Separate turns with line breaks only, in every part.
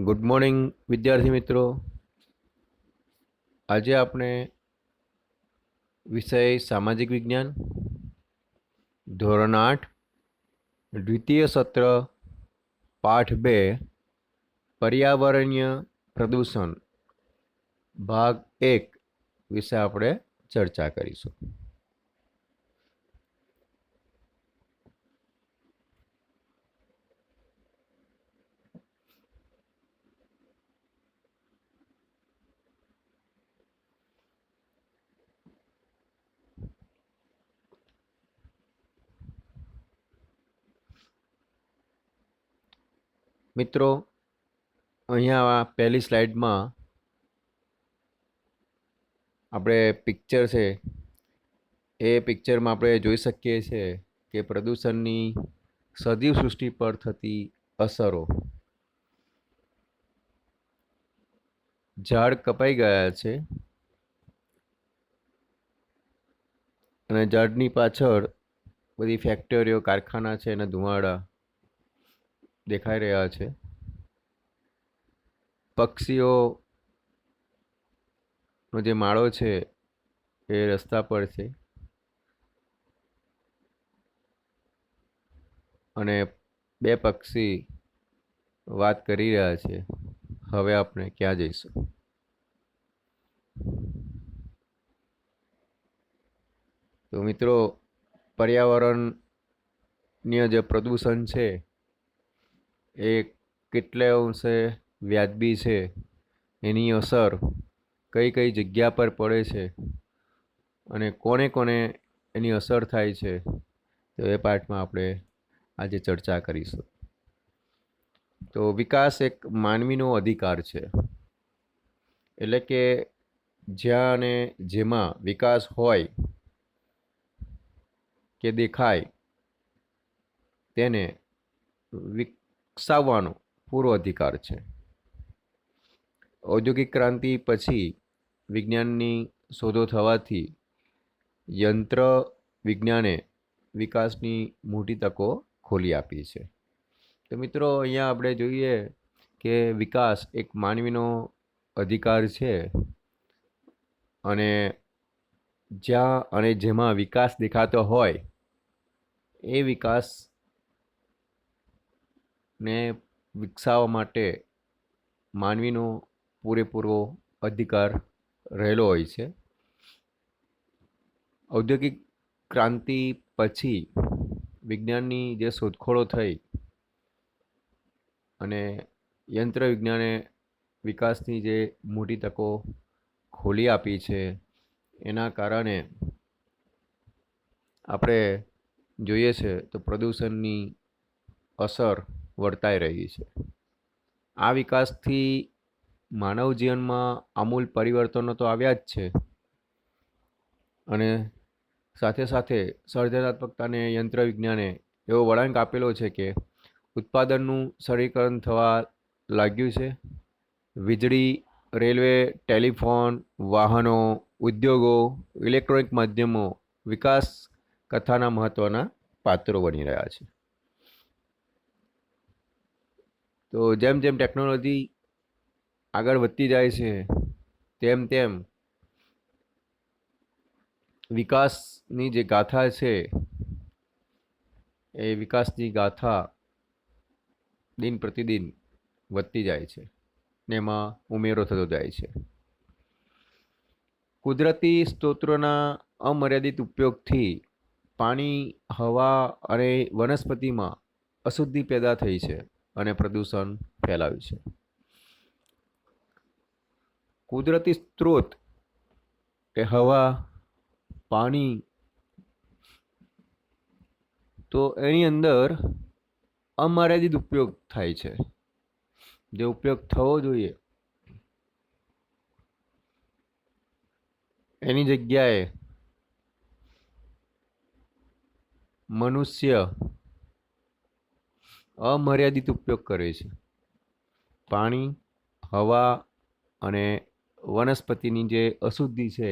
Good morning વિદ્યાર્થી મિત્રો. આજે આપણે વિષય સામાજિક વિજ્ઞાન ધોરણ 8 દ્વિતીય સત્ર પાઠ 2 પર્યાવરણીય પ્રદૂષણ ભાગ 1 વિશે આપણે ચર્ચા કરીશું. મિત્રો, અહીંયા પહેલી સ્લાઇડમાં આપણે પિક્ચર છે. એ પિક્ચરમાં આપણે જોઈ શકીએ છીએ કે પ્રદૂષણની સજીવ સૃષ્ટિ પર થતી અસરો. ઝાડ કપાઈ ગયા છે અને ઝાડની પાછળ બધી ફેક્ટરીઓ, કારખાના છે અને ધુમાડા દેખાઈ રહ્યા છે. પક્ષીઓનો જે માળો છે એ રસ્તા પર છે અને બે પક્ષી વાત કરી રહ્યા છે, હવે આપણે ક્યાં જઈશું. તો મિત્રો, પર્યાવરણીય જે પ્રદૂષણ છે એ કેટલે અંશે વ્યાજબી છે, એની અસર કઈ કઈ જગ્યા પર પડે છે અને કોને કોને એની અસર થાય છે, તો એ પાઠમાં આપણે આજે ચર્ચા કરીશું. તો વિકાસ એક માનવીનો અધિકાર છે, એટલે કે જ્યાં અને જેમાં વિકાસ હોય કે દેખાય તેને વિકસાવવાનો પૂરો અધિકાર છે. ઔદ્યોગિક ક્રાંતિ પછી વિજ્ઞાનની શોધો થવાથી યંત્ર વિજ્ઞાને વિકાસની મોટી તકો ખોલી આપી છે. તો મિત્રો, અહીંયા આપણે જોઈએ કે વિકાસ એક માનવીનો અધિકાર છે અને જ્યાં અને જેમાં વિકાસ દેખાતો હોય એ વિકાસને વિકસાવવા માટે માનવીનો પૂરેપૂરો અધિકાર રહેલો હોય છે. ઔદ્યોગિક ક્રાંતિ પછી વિજ્ઞાનની જે શોધખોળો થઈ અને યંત્ર વિજ્ઞાને વિકાસની જે મોટી તકો ખોલી આપી છે, એના કારણે આપણે જોઈએ છે તો પ્રદૂષણની અસર વર્તાઈ રહી છે. આ વિકાસથી માનવ જીવનમાં આમૂલ પરિવર્તનો તો આવ્યા જ છે અને સાથે સાથે સર્જનાત્મકતાને યંત્ર વિજ્ઞાને એવો વળાંક આપેલો છે કે ઉત્પાદનનું સરળીકરણ થવા લાગ્યું છે. વીજળી, રેલવે, ટેલિફોન, વાહનો, ઉદ્યોગો, ઇલેક્ટ્રોનિક માધ્યમો વિકાસ કથાના મહત્ત્વના પાત્રો બની રહ્યા છે. તો જેમ જેમ ટેકનોલોજી આગળ વધતી જાય છે તેમ તેમ વિકાસની જે ગાથા છે એ વિકાસની ગાથા દિન પ્રતિદિન વધતી જાય છે ને એમાં ઉમેરો થતો જાય છે. કુદરતી સ્ત્રોતોના અમર્યાદિત ઉપયોગથી પાણી, હવા અને વનસ્પતિમાં અશુદ્ધિ પેદા થઈ છે અને પ્રદૂષણ ફેલાયું છે. કુદરતી સ્ત્રોત કે હવા, પાણી, તો એની અંદર અમર્યાદિત ઉપયોગ થાય છે. જે ઉપયોગ થવો જોઈએ એની જગ્યાએ મનુષ્ય અમર્યાદિત ઉપયોગ કરે છે. પાણી, હવા અને વનસ્પતિની જે અશુદ્ધિ છે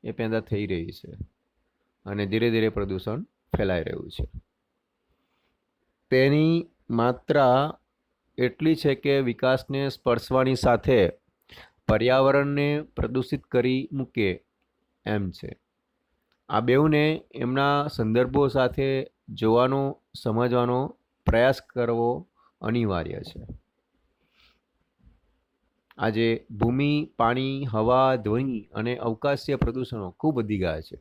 એ પેદા થઈ રહી છે અને ધીરે ધીરે પ્રદૂષણ ફેલાઈ રહ્યું છે. તેની માત્રા એટલી છે કે વિકાસને સ્પર્શવાની સાથે પર્યાવરણને પ્રદૂષિત કરી મૂકે એમ છે. આ બેઉને એમના સંદર્ભો સાથે જોવાનો, સમજવાનો પ્રયાસ કરવો અનિવાર્ય છે. આજે ભૂમિ, પાણી, હવા, ધ્વનિ અને અવકાશીય પ્રદૂષણો ખૂબ વધી ગયા છે.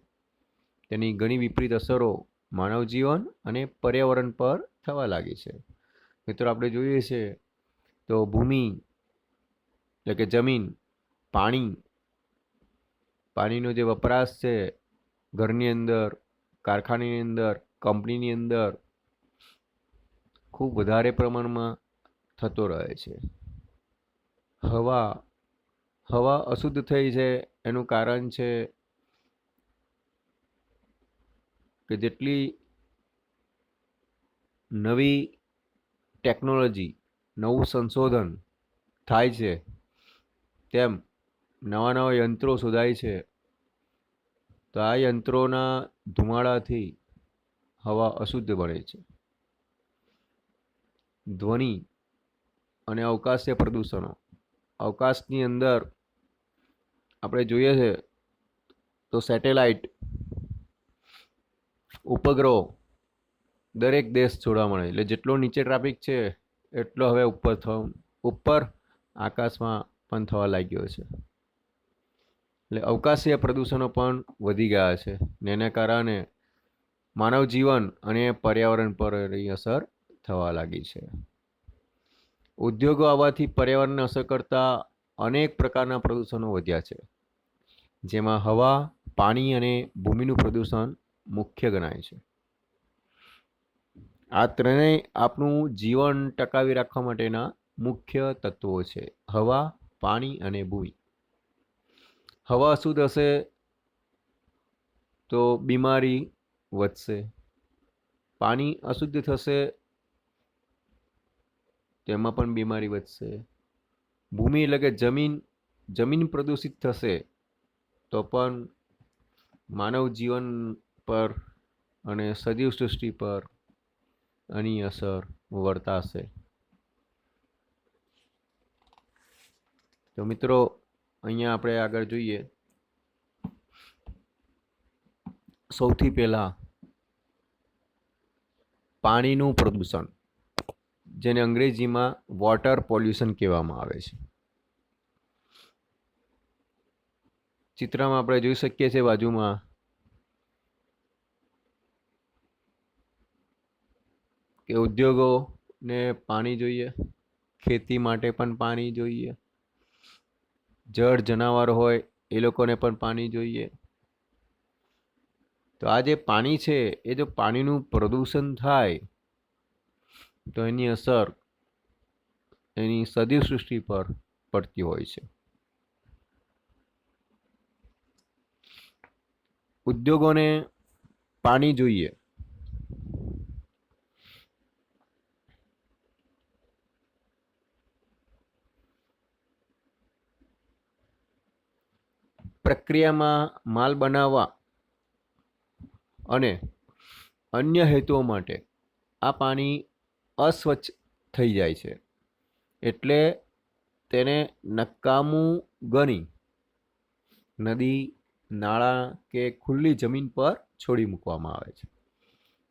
તેની ઘણી વિપરીત અસરો માનવ જીવન અને પર્યાવરણ પર થવા લાગી છે. મિત્રો, આપણે જોઈએ છે તો ભૂમિ એટલે કે જમીન, પાણીનો જે વપરાશ છે ઘરની અંદર, કારખાનાની અંદર, કંપનીની અંદર ખૂબ વધારે પ્રમાણમાં થતો રહે છે. હવા અશુદ્ધ થઈ છે એનું કારણ છે કે જેટલી નવી ટેકનોલોજી, નવું સંશોધન થાય છે તેમ નવા યંત્રો શોધાય છે, તો આ યંત્રોના ધુમાડાથી હવા અશુદ્ધ બને છે. ધ્વનિ અને અવકાશીય પ્રદૂષણો, અવકાશની અંદર આપણે જોઈએ છે તો સેટેલાઇટ, ઉપગ્રહો દરેક દેશ જોવા મળે. એટલે જેટલો નીચે ટ્રાફિક છે એટલો હવે ઉપર આકાશમાં પણ થવા લાગ્યો છે. એટલે અવકાશીય પ્રદૂષણો પણ વધી ગયા છે ને એના કારણે માનવ જીવન અને પર્યાવરણ પર એની અસર થવા લાગી છે. ઉદ્યોગો આવવાથી પર્યાવરણને અસર કરતા અનેક પ્રકારના પ્રદૂષણો વધ્યા છે, જેમાં હવા, પાણી અને ભૂમિનું પ્રદૂષણ મુખ્ય ગણાય છે. આ ત્રણેય આપણું જીવન ટકાવી રાખવા માટેના મુખ્ય તત્વો છે: હવા, પાણી અને ભૂમિ. હવા અશુદ્ધ હશે તો બીમારી વધશે. પાણી અશુદ્ધ થશે તેમાં પણ બીમારી વધશે. ભૂમિ એટલે કે જમીન પ્રદૂષિત થશે તો પણ માનવ જીવન પર અને સજીવ સૃષ્ટિ પર આની અસર વર્તાશે. તો મિત્રો, અહીંયા આપણે આગળ જોઈએ, સૌથી પહેલા પાણીનું પ્રદૂષણ, જેને અંગ્રેજીમાં વોટર પોલ્યુશન કહેવામાં આવે છે. ચિત્રમાં આપણે જોઈ શકીએ છીએ બાજુમાં કે ઉદ્યોગોને પાણી જોઈએ, ખેતી માટે પણ પાણી જોઈએ, જળ જનાવર હોય એ લોકોને પણ પાણી જોઈએ. તો આ જે પાણી છે એ જો પાણીનું પ્રદૂષણ થાય તો એની અસર એની સજીવ સૃષ્ટિ પર પડતી હોય છે. ઉદ્યોગોને પાણી જોઈએ, પ્રક્રિયામાં માલ બનાવવા અને અન્ય હેતુઓ માટે આ પાણી અસ્વચ્છ થઈ જાય છે, એટલે તેને નકામું ગણી નદી, નાળા કે ખુલ્લી જમીન પર છોડી મૂકવામાં આવે છે.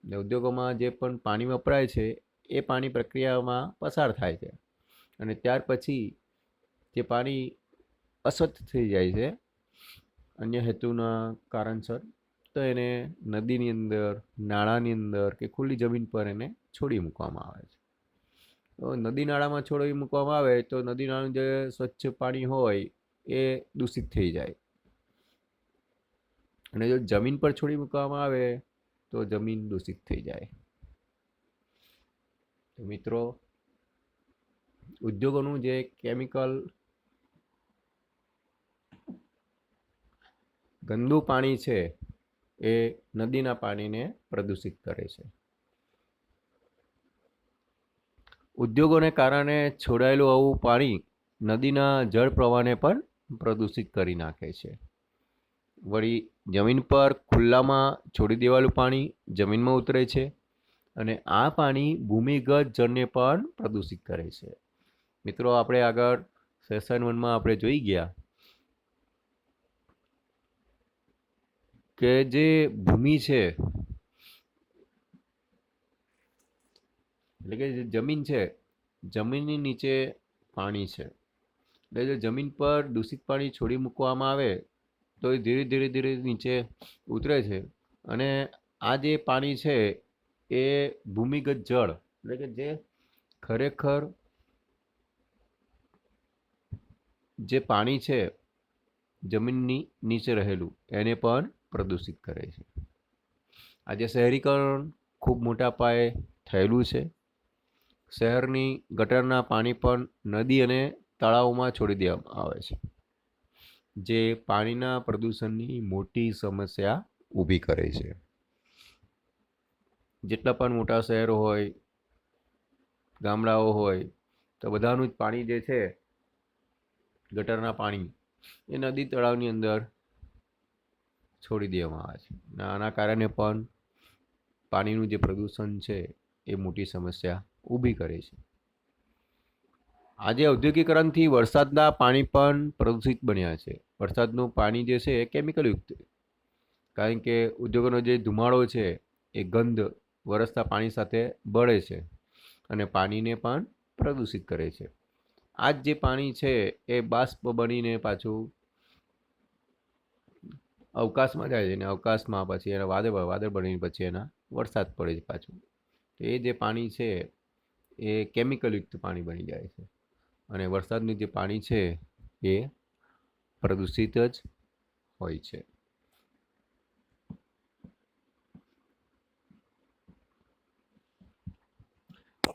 ઉદ્યોગોમાં જે પણ પાણી વપરાય છે એ પાણી પ્રક્રિયામાં પસાર થાય છે અને ત્યાર પછી જે પાણી અસ્વચ્છ થઈ જાય છે અન્ય હેતુના કારણસર, તો એને નદીની અંદર, નાળાની અંદર કે ખુલ્લી જમીન પર એને છોડી મૂકવામાં આવે છે. તો નદી નાળામાં છોડી મૂકવામાં આવે તો નદી નાળાનું જે સ્વચ્છ પાણી હોય એ દૂષિત થઈ જાય, અને જો જમીન પર છોડી મૂકવામાં આવે તો જમીન દૂષિત થઈ જાય. તો મિત્રો, ઉદ્યોગોનું જે કેમિકલ ગંદુ પાણી છે એ નદીના પાણીને પ્રદૂષિત કરે છે. ઉદ્યોગોને કારણે છોડાયેલું આવું પાણી નદીના જળ પ્રવાહને પણ પ્રદૂષિત કરી નાખે છે. વળી જમીન પર ખુલ્લામાં છોડી દેવાલું પાણી જમીનમાં ઉતરે છે અને આ પાણી ભૂમિગત જળને પણ પ્રદૂષિત કરે છે. મિત્રો, આપણે આગળ સેશન 1માં આપણે જોઈ ગયા કે જે ભૂમિ છે, એટલે કે જે જમીન છે, જમીનની નીચે પાણી છે. એટલે જો જમીન પર દૂષિત પાણી છોડી મૂકવામાં આવે તો એ ધીરે ધીરે ધીરે નીચે ઉતરે છે, અને આ જે પાણી છે એ ભૂમિગત જળ, એટલે કે જે ખરેખર જે પાણી છે જમીનની નીચે રહેલું, એને પણ પ્રદૂષિત કરે છે. આજે શહેરીકરણ ખૂબ મોટા પાયે થયેલું છે. શહેરની ગટરના પાણી પણ નદી અને તળાવમાં છોડી દેવામાં આવે છે, જે પાણીના પ્રદૂષણની મોટી સમસ્યા ઊભી કરે છે. જેટલા પણ મોટા શહેરો હોય, ગામડાઓ હોય, તો બધાનું જ પાણી જે છે, ગટરના પાણી, એ નદી તળાવની અંદર છોડી દેવામાં આવે છે. આના કારણે પણ પાણીનું જે પ્રદૂષણ છે એ મોટી સમસ્યા ઊભી કરે છે. આજે ઔદ્યોગિકરણથી વરસાદના પાણી પણ પ્રદૂષિત બન્યા છે. વરસાદનું પાણી જે છે એ કેમિકલયુક્ત, કારણ કે ઉદ્યોગોનો જે ધુમાડો છે એ ગંધ વરસતા પાણી સાથે ભળે છે અને પાણીને પણ પ્રદૂષિત કરે છે. આ જ જે પાણી છે એ બાષ્પ બનીને પાછું અવકાશમાં જાય છે, અને અવકાશમાં પછી એના વાદળ બનીને પછી એના વરસાદ પડે છે પાછું. તો એ જે પાણી છે એ કેમિકલયુક્ત પાણી બની જાય છે, અને વરસાદનું જે પાણી છે એ પ્રદૂષિત જ હોય છે.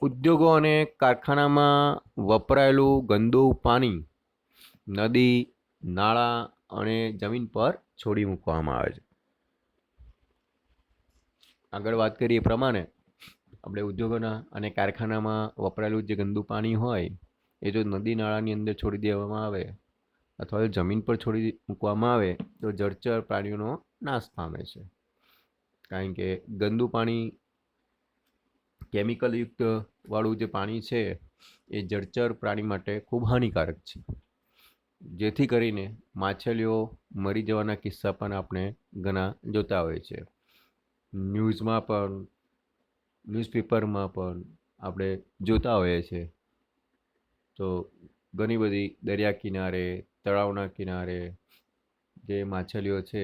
ઉદ્યોગો અને કારખાનામાં વપરાયેલું ગંદુ પાણી નદી, નાળા અને જમીન પર છોડી મૂકવામાં આવે છે. આગળ વાત કરીએ એ પ્રમાણે આપણે ઉદ્યોગોના અને કારખાનામાં વપરાયેલું જે ગંદુ પાણી હોય એ જો નદી નાળાની અંદર છોડી દેવામાં આવે અથવા જમીન પર છોડી મૂકવામાં આવે તો જળચર પ્રાણીઓનો નાશ પામે છે. કારણ કે ગંદુ પાણી, કેમિકલયુક્ત વાળું જે પાણી છે એ જળચર પ્રાણી માટે ખૂબ હાનિકારક છે, જેથી કરીને માછલીઓ મરી જવાના કિસ્સા પણ આપણે ઘણા જોતા હોય છે. ન્યૂઝમાં પણ, ન્યૂઝપેપરમાં પણ આપણે જોતા હોઈએ છીએ. તો ઘણી બધી દરિયા કિનારે, તળાવના કિનારે જે માછલીઓ છે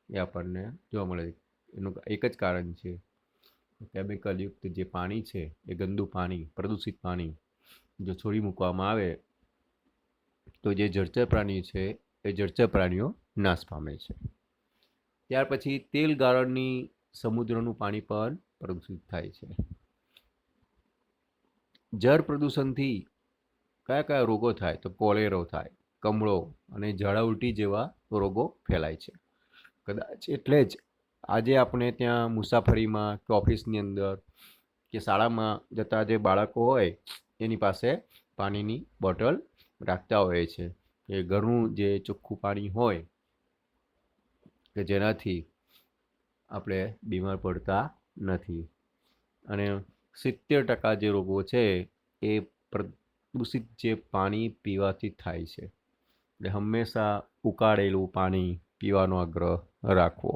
એ આપણને જોવા મળે છે. એનું એક જ કારણ છે, કેમિકલયુક્ત જે પાણી છે એ ગંદુ પાણી, પ્રદૂષિત પાણી જો છોડી મૂકવામાં આવે તો જે જળચર પ્રાણી છે એ જળચર પ્રાણીઓ નાશ પામે છે. ત્યાર પછી તેલ ગાળણની સમુદ્રનું પાણી પણ પ્રદૂષિત થાય છે. જળ પ્રદૂષણથી કયા કયા રોગો થાય? તો કોલેરો થાય, કમળો અને ઝાડા ઉલટી જેવા રોગો ફેલાય છે. કદાચ એટલે જ આજે આપણે ત્યાં મુસાફરીમાં કે ઓફિસની અંદર કે શાળામાં જતા જે બાળકો હોય એની પાસે પાણીની બોટલ રાખતા હોય છે, કે ઘરનું જે ચોખ્ખું પાણી હોય કે જેનાથી આપણે બીમાર પડતા નથી. અને 70% જે રોગો છે એ પ્રદૂષિત જે પાણી પીવાથી થાય છે. એટલે હંમેશા ઉકાળેલું પાણી પીવાનો આગ્રહ રાખવો.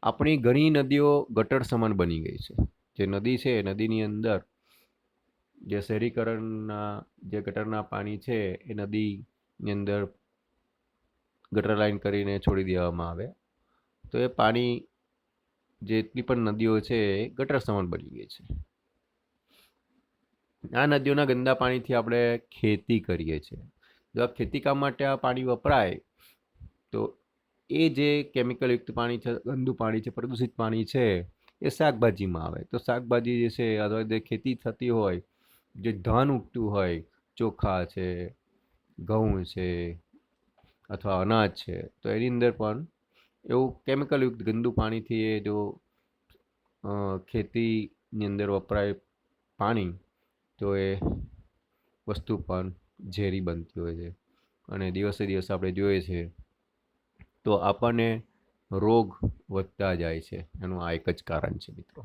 આપણી ઘણી નદીઓ ગટર સમાન બની ગઈ છે. જે નદી છે, નદીની અંદર જે શહેરીકરણના જે ગટરના પાણી છે એ નદીની અંદર ગટર લાઈન કરીને છોડી દેવામાં આવે તો એ પાણી, જેટલી પણ નદીઓ છે એ ગટર સમાન બની ગઈ છે. આ નદીઓના ગંદા પાણીથી આપણે ખેતી કરીએ છીએ. જો આ ખેતી કામ માટે આ પાણી વપરાય તો એ જે કેમિકલયુક્ત પાણી છે, ગંદુ પાણી છે, પ્રદૂષિત પાણી છે એ શાકભાજીમાં આવે. તો શાકભાજી જે છે અથવા જે ખેતી થતી હોય, જે ધાન ઉગતું હોય, ચોખા છે, ઘઉં છે અથવા અનાજ છે, તો એની અંદર પણ એવું કેમિકલયુક્ત ગંદુ પાણીથી એ જો ખેતીની અંદર વપરાય પાણી, તો એ વસ્તુ પણ ઝેરી બનતી હોય છે. અને દિવસે દિવસે આપણે જોઈએ છીએ તો આપણને રોગ વધતા જાય છે. એનું આ એક જ કારણ છે મિત્રો.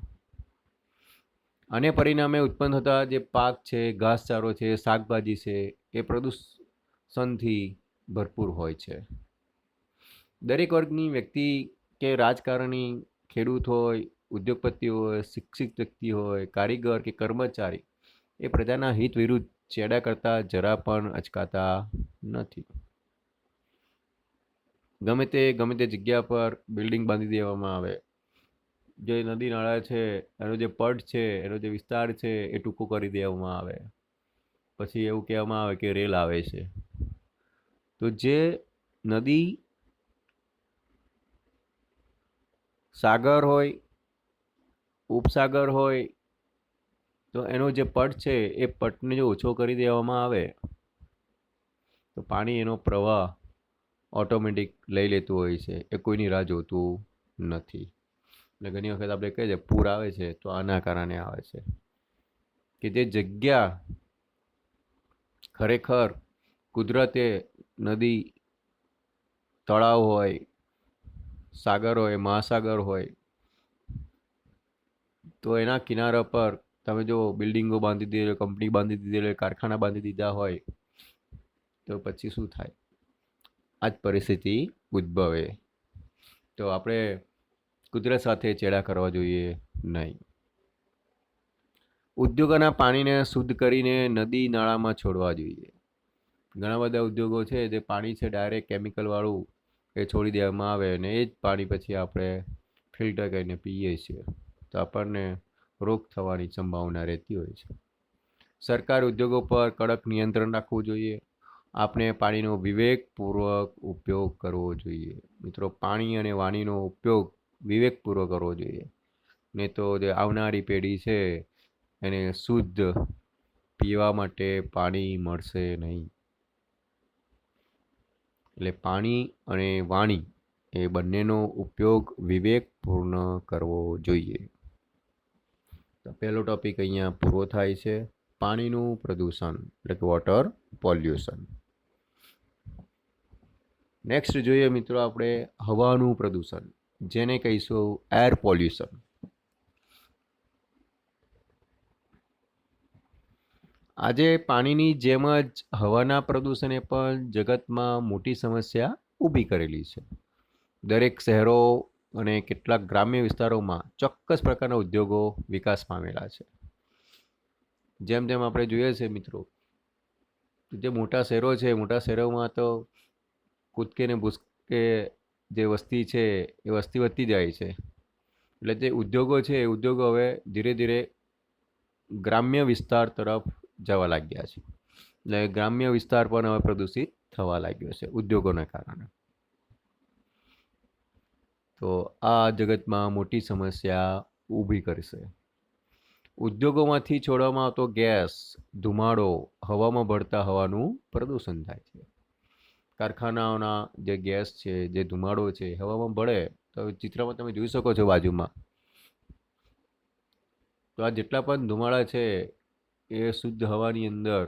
અને પરિણામે ઉત્પન્ન થતા જે પાક છે, ઘાસચારો છે, શાકભાજી છે, એ પ્રદૂષણથી ભરપૂર હોય છે. દરેક વર્ગની વ્યક્તિ કે રાજકારણી, ખેડૂત હોય, ઉદ્યોગપતિ હોય, શિક્ષિત વ્યક્તિ હોય, કારીગર કે કર્મચારી એ પ્રજાના હિત વિરુદ્ધ ચેડા કરતા જરા પણ અચકાતા નથી. ગમે તે જગ્યા પર બિલ્ડિંગ બાંધી દેવામાં આવે, જે નદી નાળા છે એનો જે પડ છે, એનો જે વિસ્તાર છે એ ટૂંકો કરી દેવામાં આવે, પછી એવું કહેવામાં આવે કે રેલ આવે છે. તો જે નદી, સાગર હોય, ઉપસાગર હોય, તો એનો જે પટ છે એ પટને જો ઓછો કરી દેવામાં આવે તો પાણી એનો પ્રવાહ ઓટોમેટિક લઈ લેતું હોય છે. એ કોઈની રાહ જોતું નથી. એટલે ઘણી વખત આપણે કહીએ પૂર આવે છે તો આના કારણે આવે છે કે જે જગ્યા ખરેખર કુદરતે નદી, તળાવ હોય, સાગર હોય, મહાસાગર હોય, તો એના કિનારા પર તમે જો બિલ્ડિંગો બાંધી દીધી, કંપની બાંધી દીધી, કારખાના બાંધી દીધા હોય તો પછી શું થાય? આ જ પરિસ્થિતિ ઉદ્ભવે. તો આપણે કુદરત સાથે ચેડા કરવા જોઈએ નહીં. ઉદ્યોગોના પાણીને શુદ્ધ કરીને નદી નાળામાં છોડવા જોઈએ. ઘણા બધા ઉદ્યોગો છે જે પાણી છે ડાયરેક્ટ કેમિકલવાળું એ છોડી દેવામાં આવે અને એ જ પાણી પછી આપણે ફિલ્ટર કરીને પીએ છીએ, તો આપણને રોગ થવાની સંભાવના રહેતી હોય છે. સરકાર ઉદ્યોગો પર કડક નિયંત્રણ રાખવું જોઈએ. આપણે પાણીનો વિવેકપૂર્વક ઉપયોગ કરવો જોઈએ. મિત્રો, પાણી અને વાણીનો ઉપયોગ વિવેકપૂર્વક કરવો જોઈએ, નહીં તો જે આવનારી પેઢી છે એને શુદ્ધ પીવા માટે પાણી મળશે નહીં. એટલે પાણી અને વાણી એ બંનેનો ઉપયોગ વિવેકપૂર્ણ કરવો જોઈએ. તો પહેલો ટોપિક અહીંયા પૂરો થાય છે, પાણીનું પ્રદૂષણ એટલે કે વોટર પોલ્યુશન. નેક્સ્ટ જોઈએ મિત્રો આપણે હવાનું પ્રદૂષણ, જેને કહીશું એર પોલ્યુશન. આજે પાણીની જેમ જ હવાના પ્રદૂષણે પણ જગતમાં મોટી સમસ્યા ઊભી કરેલી છે. દરેક શહેરો અને કેટલાક ગ્રામ્ય વિસ્તારોમાં ચોક્કસ પ્રકારના ઉદ્યોગો વિકાસ પામેલા છે. જેમ જેમ આપણે જોઈએ છે મિત્રો, જે મોટા શહેરો છે, મોટા શહેરોમાં તો કૂદકે ને ભૂસકે જે વસ્તી છે એ વસ્તી વધતી જાય છે. એટલે જે ઉદ્યોગો છે એ ઉદ્યોગો હવે ધીરે ધીરે ગ્રામ્ય વિસ્તાર તરફ જવા લાગ્યા છે. એટલે ગ્રામ્ય વિસ્તાર પણ હવે પ્રદૂષિત થવા લાગ્યો છે ઉદ્યોગોના કારણે. તો આ જગતમાં મોટી સમસ્યા ઊભી કરશે. ઉદ્યોગોમાંથી છોડવામાં આવતો ગેસ, ધુમાડો હવામાં ભળતા હવાનું પ્રદૂષણ થાય છે. કારખાનાઓના જે ગેસ છે, જે ધુમાડો છે હવામાં ભળે તો ચિત્રમાં તમે જોઈ શકો છો બાજુમાં. તો આ જેટલા પણ ધુમાડા છે એ શુદ્ધ હવાની અંદર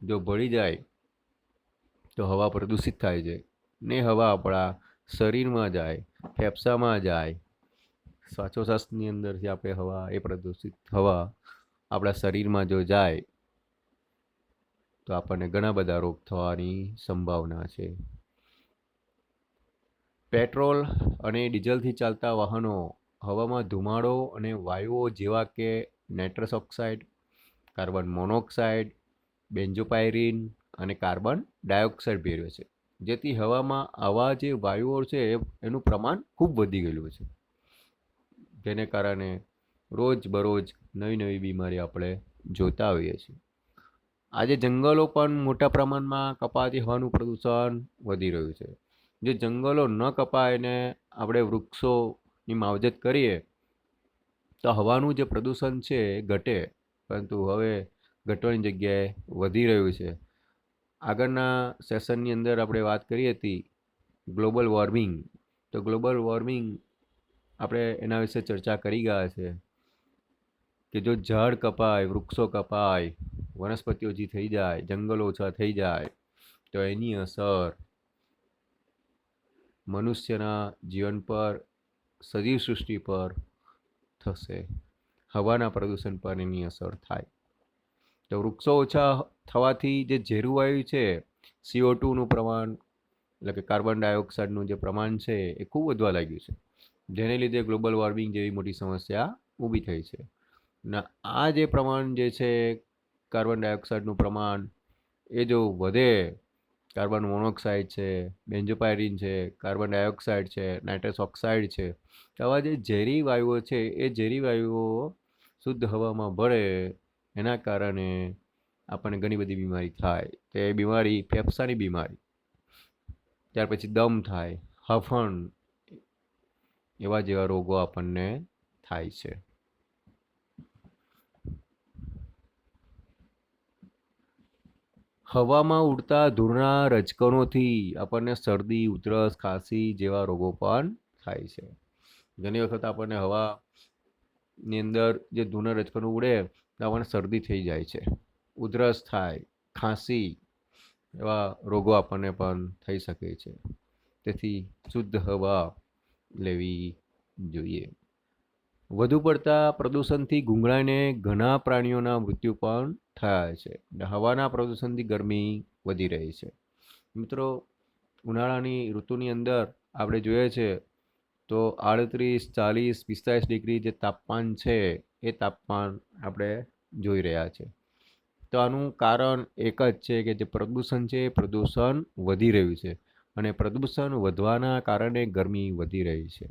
જો ભળી જાય તો હવા પ્રદૂષિત થાય છે ને હવા આપણા શરીરમાં જાય, ફેફસામાં જાય, શ્વાસોશ્વાસની અંદરથી આપણે હવા, એ પ્રદૂષિત હવા આપણા શરીરમાં જો જાય તો આપણને ઘણા બધા રોગ થવાની સંભાવના છે. પેટ્રોલ અને ડીઝલથી ચાલતા વાહનો હવામાં ધુમાડો અને વાયુઓ જેવા કે નાઇટ્રસ ઓક્સાઇડ, કાર્બન મોનોક્સાઇડ, બેન્ઝોપાયરીન અને કાર્બન ડાયોક્સાઇડ ભેળવે છે, જેથી હવામાં આવા જે વાયુઓ છે એનું પ્રમાણ ખૂબ વધી ગયેલું છે, જેને કારણે રોજબરોજ નવી નવી બીમારી આપણે જોતા હોઈએ છીએ. આજે જંગલો પણ મોટા પ્રમાણમાં કપાતી હવાનું પ્રદૂષણ વધી રહ્યું છે. જો જંગલો ન કપાય ને આપણે વૃક્ષોની માવજત કરીએ તો હવાનું જે પ્રદૂષણ છે એ ઘટે, પરંતુ હવે ઘટવાની જગ્યાએ વધી રહ્યું છે. આગળના સેશનની અંદર આપણે વાત કરી હતી ગ્લોબલ વોર્મિંગ. તો ગ્લોબલ વોર્મિંગ આપણે એના વિશે ચર્ચા કરી ગયા છે કે જો ઝાડ કપાય, વૃક્ષો કપાય, વનસ્પતિ ઓછી થઈ જાય, જંગલો ઓછા થઈ જાય તો એની અસર મનુષ્યના જીવન પર, સજીવ સૃષ્ટિ પર થશે. હવાના પ્રદૂષણ પર એની અસર થાય. તો વૃક્ષો ઓછા થવાથી જે ઝેરું વાયુ છે, CO2નું પ્રમાણ, એટલે કે કાર્બન ડાયોક્સાઇડનું જે પ્રમાણ છે એ ખૂબ વધવા લાગ્યું છે, જેને લીધે ગ્લોબલ વોર્મિંગ જેવી મોટી સમસ્યા ઊભી થઈ છે. ને આ જે પ્રમાણ જે છે કાર્બન ડાયોક્સાઇડનું પ્રમાણ, એ જો વધે, કાર્બન મોનોક્સાઇડ છે, બેન્ઝોપાયરીન છે, કાર્બન ડાયોક્સાઇડ છે, નાઇટ્રસ ઓક્સાઇડ છે, આવા જે ઝેરી વાયુઓ છે એ ઝેરી વાયુઓ શુદ્ધ હવામાં ભળે, એના કારણે આપણને ઘણી બધી બીમારી થાય. તે બીમારી ફેફસાની બીમારી, ત્યાર પછી દમ થાય, હફણ, એવા જેવા રોગો આપણને થાય છે. હવામાં ઉડતા ધૂળના રજકણોથી આપણને શરદી, ઉધરસ, ખાંસી જેવા રોગો પણ થાય છે. ઘણી વખત આપણને હવાની અંદર જે ધૂળના રજકણો ઉડે તો આપણને શરદી થઈ જાય છે, ઉધરસ થાય, ખાંસી, એવા રોગો આપણને પણ થઈ શકે છે. તેથી શુદ્ધ હવા લેવી જોઈએ. વધુ પડતા પ્રદૂષણથી ગુંગળાઈને ઘણા પ્રાણીઓના મૃત્યુ પણ થયા છે. હવાના પ્રદૂષણથી ગરમી વધી રહી છે. મિત્રો, ઉનાળાની ઋતુની અંદર આપણે જોઈએ છે તો 38, 40, 45 ડિગ્રી જે તાપમાન છે એ તાપમાન આપણે જોઈ રહ્યા છે. તો આનું કારણ એક જ છે કે જે પ્રદૂષણ છે એ પ્રદૂષણ વધી રહ્યું છે, અને પ્રદૂષણ વધવાના કારણે ગરમી વધી રહી છે.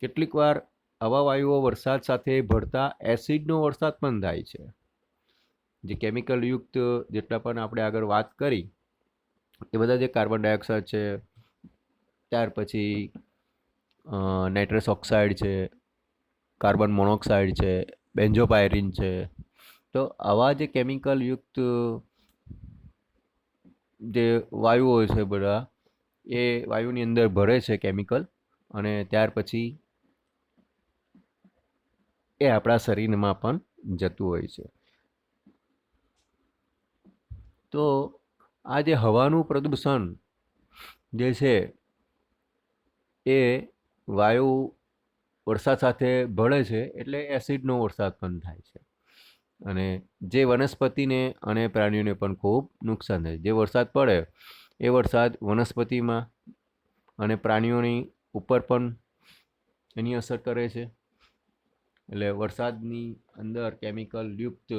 કેટલીક વાર આવા વાયુઓ વરસાદ સાથે ભળતા એસિડનો વરસાદ પણ થાય છે. જે કેમિકલ યુક્ત જેટલા પણ આપણે આગળ વાત કરી એ બધા જે કાર્બન ડાયોક્સાઇડ છે, ત્યાર પછી નાઇટ્રસ ઓક્સાઇડ છે, કાર્બન મોનોક્સાઇડ છે, બેન્ઝોપાયરીન છે, તો આવા જે કેમિકલ યુક્ત જે વાયુઓ છે બધા, એ વાયુની અંદર ભળે છે કેમિકલ, અને ત્યાર પછી એ આપણા શરીરમાં પણ જતું હોય છે. તો આ જે હવાનું પ્રદૂષણ જે છે એ વાયુ વરસાદ સાથે ભળે છે એટલે એસિડનો વરસાદ પણ થાય છે, અને જે વનસ્પતિને અને પ્રાણીઓને પણ ખૂબ નુકસાન થાય. જે વરસાદ પડે એ વરસાદ વનસ્પતિમાં અને પ્રાણીઓની ઉપર પણ એની અસર કરે છે. એટલે વરસાદની અંદર કેમિકલ યુક્ત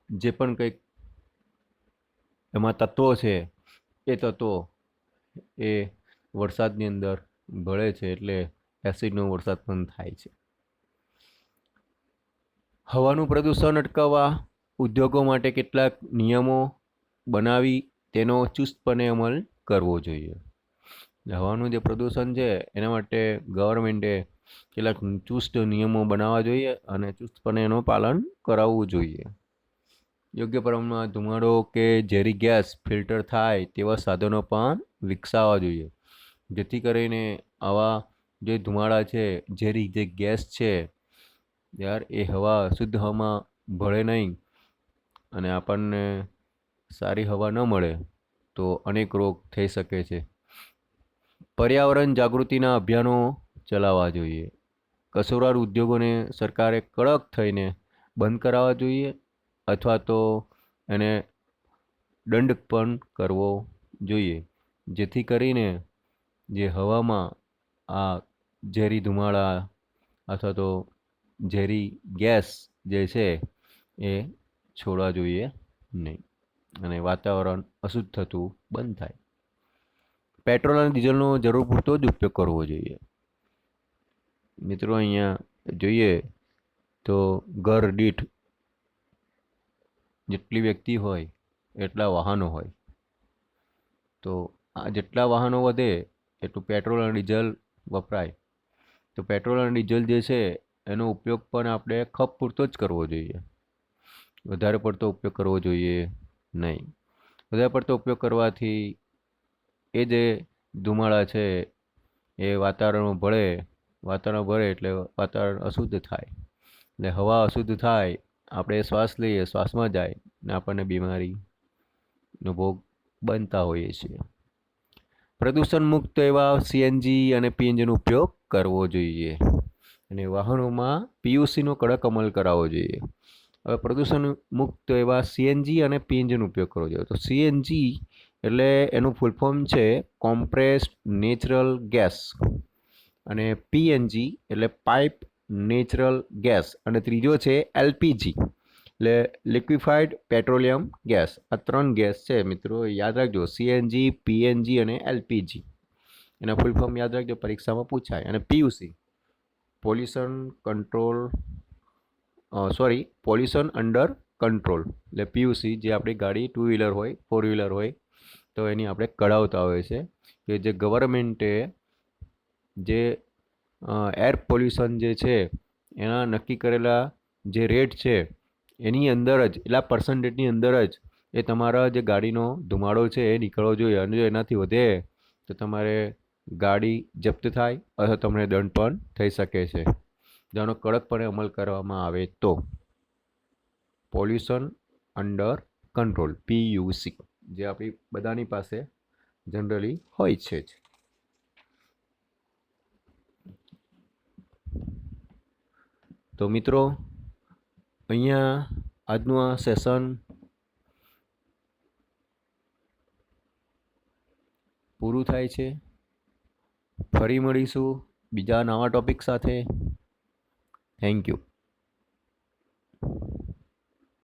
જે પણ કંઈક એમાં તત્વો છે એ તત્વો એ વરસાદની અંદર ભળે છે, એટલે એસિડનો વરસાદ પણ થાય છે. હવાનું પ્રદૂષણ અટકાવવા ઉદ્યોગો માટે કેટલાક નિયમો બનાવી તેનો ચુસ્તપણે અમલ કરવો જોઈએ. હવાનું જે પ્રદૂષણ છે એના માટે ગવર્મેન્ટે કેટલાક ચુસ્ત નિયમો બનાવવા જોઈએ અને ચુસ્તપણે એનું પાલન કરાવવું જોઈએ. યોગ્ય પ્રમાણમાં ધુમાડો કે ઝેરી ગેસ ફિલ્ટર થાય તેવા સાધનો પણ વિકસાવવા જોઈએ, જેથી કરીને આવા જે ધુમાડા છે, ઝેરી જે ગેસ છે યાર, એ હવા શુદ્ધ હવામાં ભળે નહીં અને આપણને સારી હવા ન મળે તો અનેક રોગ થઈ શકે છે. પર્યાવરણ જાગૃતિના અભિયાનો ચલાવવા જોઈએ. કસૂરવાર ઉદ્યોગોને સરકારે કડક થઈને બંધ કરાવવા જોઈએ, અથવા તો એને દંડ પણ કરવો જોઈએ, જેથી કરીને જે હવામાં આ ઝેરી ધુમાડા અથવા તો ઝેરી ગેસ જે છે એ છોડવા જોઈએ નહીં, અને વાતાવરણ અશુદ્ધ થતું બંધ થાય. પેટ્રોલ અને ડીઝલનો જરૂર પૂરતો જ ઉપયોગ કરવો જોઈએ. મિત્રો, અહીંયા જોઈએ તો ઘર દીઠ જેટલી વ્યક્તિ હોય એટલા વાહનો હોય, તો આ જેટલા વાહનો વધે એટલું પેટ્રોલ અને ડીઝલ વપરાય. તો પેટ્રોલ અને ડીઝલ જે છે એનો ઉપયોગ પણ આપણે ખપ પૂરતો જ કરવો જોઈએ, વધારે પડતો ઉપયોગ કરવો જોઈએ નહીં. વધારે પડતો ઉપયોગ કરવાથી એ જે ધુમાડા છે એ વાતાવરણમાં ભળે એટલે વાતાવરણ અશુદ્ધ થાય, એટલે હવા અશુદ્ધ થાય, આપણે શ્વાસ લઈએ, શ્વાસમાં જાય ને આપણને બીમારીનો ભોગ બનતા હોઈએ છીએ. પ્રદૂષણ મુક્ત એવા સીએનજી અને પીએનજીનો ઉપયોગ કરવો જોઈએ અને વાહનોમાં પીયુસીનો કડક અમલ કરાવવો જોઈએ. હવે પ્રદૂષણ મુક્ત એવા સીએનજી અને પીએનજીનો ઉપયોગ કરવો જોઈએ. તો સીએનજી એટલે એનું ફૂલ ફોર્મ છે કોમ્પ્રેસ્ડ નેચરલ ગેસ, અને પીએનજી એટલે પાઇપ નેચરલ ગેસ, અને ત્રીજો છે એલપીજી એટલે લિક્વિફાઈડ પેટ્રોલિયમ ગેસ. આ 3 ગેસ છે મિત્રો, યાદ રાખજો, સીએનજી, પીએનજી અને એલપીજી. એના ફૂલ ફોર્મ યાદ રાખજો, પરીક્ષામાં પૂછાય. અને PUC pollution control pollution under control, એટલે પીયુસી જે આપણી ગાડી 2 વ્હીલર હોય, 4 વ્હીલર હોય તો એની આપણે કઢાવતા હોય છે કે જે ગવર્મેન્ટે જે એર પોલ્યુશન જે છે એના નક્કી કરેલા જે રેટ છે એની અંદર જ, એટલા પર્સન્ટેજની અંદર જ એ તમારા જે ગાડીનો ધુમાડો છે એ નીકળવો જોઈએ. અને જો એનાથી વધે તો તમારે ગાડી જપ્ત થાય અથવા તમને દંડ પણ થઈ શકે છે, જેનો કડકપણે અમલ કરવામાં આવે તો. પોલ્યુશન અંડર કંટ્રોલ, પીયુસી, જે આપણી બધાની પાસે જનરલી હોય છે જ. તો મિત્રો, અહીંયા આજનું આ સેશન પૂરું થાય છે. ફરી મળીશું બીજા નવા ટોપિક સાથે. Thank you.